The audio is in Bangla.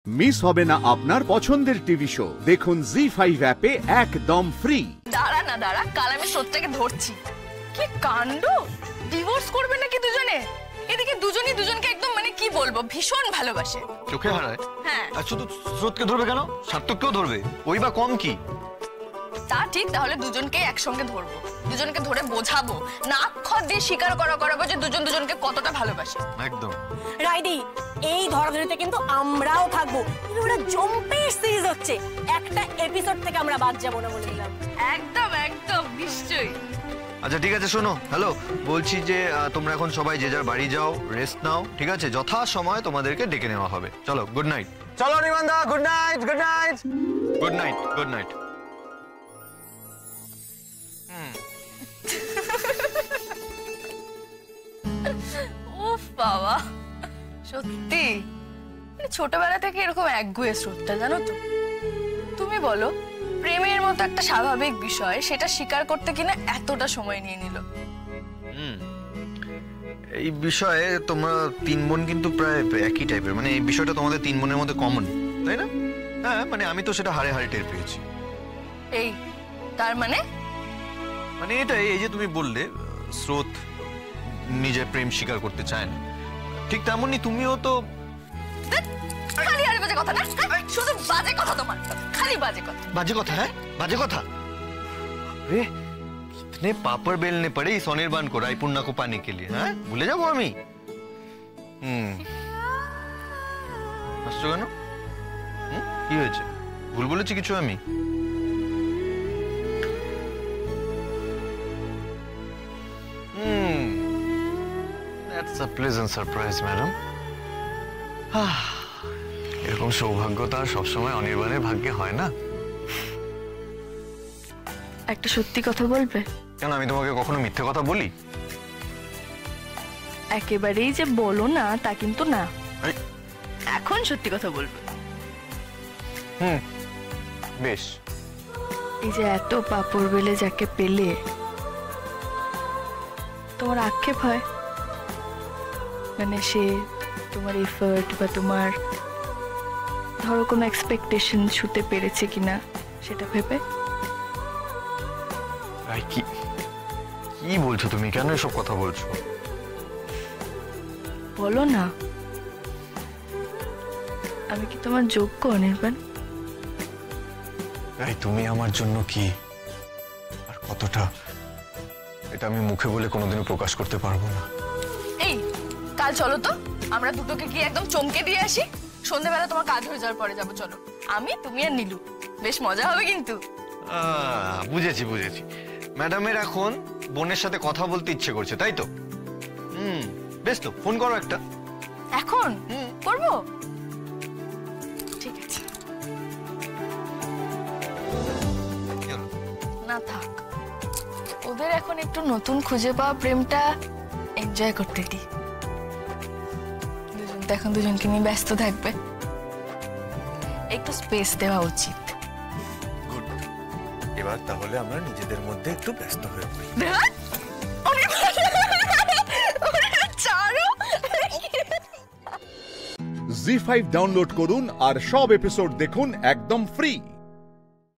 মিস হবে না আপনার পছন্দের টিভি শো। দেখুন জি5 অ্যাপে একদম ফ্রি। দাঁড়া না দাঁড়া, কাল আমি সত্যকে ধরছি। কি কাণ্ড! ডিভোর্স করবে নাকি দুজনে? এদিকে দুজনই দুজনকে একদম মানে কি বলবো, ভীষণ ভালোবাসে। চোখে হারায়? হ্যাঁ। আর শুধু স্রোতকে ধরবে কেন? সার্থককেও ধরবে। ওই বা কম কি? তা ঠিক, তাহলে দুজনকেই একসঙ্গে ধরবো, দুজনকে ধরে বোঝাবো, নাক্ষর দিয়ে স্বীকার করাবো যে দুজন দুজনকে কতটা ভালোবাসে। একদম রাইডি, এই ধরাধরিতে কিন্তু আমরাও থাকবো। পুরো জম্পের সিরিজ হচ্ছে, একটা এপিসোড থেকে আমরা বাদ যাবো না বলে দিলাম। একদম একদম নিশ্চয়ই। আচ্ছা ঠিক আছে, শোনো, হ্যালো, বলছি যে তোমরা এখন সবাই যে যার বাড়ি যাও, রেস্ট নাও, ঠিক আছে? যথা সময় তোমাদেরকে ডেকে নেওয়া হবে। চলো, গুড নাইট। চলো নিমানদা, good night, good night, good night, good night. উফ বাবা, সত্যি ছোটবেলা থেকে এরকম একগুঁয়ে শ্রদ্ধা, জানো তো? তুমি বলো, প্রেমের মতো একটা স্বাভাবিক বিষয়, সেটা স্বীকার করতে কিনা এতটা সময় নিয়ে নিল। এই বিষয়ে তোমরা তিন বোন কিন্তু প্রায় একই টাইপের, মানে এই বিষয়টা তোমাদের তিন বোনের মধ্যে কমন, তাই না? হ্যাঁ, মানে আমি তো সেটা হাড়ে হাড়ে টের পেয়েছি। এই তার মানে এটাই, এই যে তুমি বললে স্রোত নিজের প্রেম স্বীকার করতে চায় না, ঠিক তেমনি তুমিও তো। খালি আরে বাজে কথা না, শুধু বাজে কথা, তোমার খালি বাজে কথা। বাজে কথা? হ্যাঁ, বাজে কথা। রে कितने पापड़ बेलने पड़े इस अनिर्बाण को रायपुरना को पाने के लिए, हाँ? भूले जाबो আমি? হাসছো কেন? কি হয়েছে? ভুল বলেছি কিছু আমি? That's a pleasant surprise, madam. এরকম সৌভাগ্য তো আর সবসময় অনির্বাণের ভাগ্যে হয় না। একটা সত্যি কথা বলবে? কেন, আমি তোমাকে কখনো মিথ্যে কথা বলি? একেবারেই যে বলো না তা কিন্তু না, এখন সত্যি কথা বলবে। বেশ। এই যে এত পাপড় বেলে যাকে পেলে, তোমার আক্ষেপ হয়? মানে সে তোমার এফর্ট বা তোমার ধরো কোনো এক্সপেকটেশন ছুতে পেরেছে কিনা সেটা ভেবে? কি কি বলছো তুমি? কেন এসব কথা বলছো? বলো না, আমি কি তোমার যোগ্য অনির্বাণ? তুমি আমার জন্য কি আর কতটা, এটা আমি মুখে বলে কোনোদিনও প্রকাশ করতে পারবো না। এই কাল চলো তো, আমরা দুটোকে গিয়ে একদম চমকে দিয়ে আসি। সন্ধ্যাবেলা তোমার কাজ হয়ে যাওয়ার পরে যাবো, চলো। আমি, তুমি আর নীলু, বেশ মজা হবে কিন্তু। বুঝেছি বুঝেছি, ম্যাডামের এখন বোনের সাথে কথা বলতে ইচ্ছে করছে, তাই তো? বেশ, তো ফোন করো একটা। এখন করবো? ঠিক আছে। না থাক, ওদের এখন একটু নতুন খুঁজে পাওয়া প্রেমটা এনজয় করতে দিই। দুজন তো এখন দুজনকে নিয়ে ব্যস্ত থাকবে, একটু স্পেস দেওয়া উচিত। গুড, এবার তাহলে আমরা নিজেদের মধ্যে একটু ব্যস্ত হয়ে পড়ি। জি5 ডাউনলোড করুন আর সব এপিসোড দেখুন একদম ফ্রি।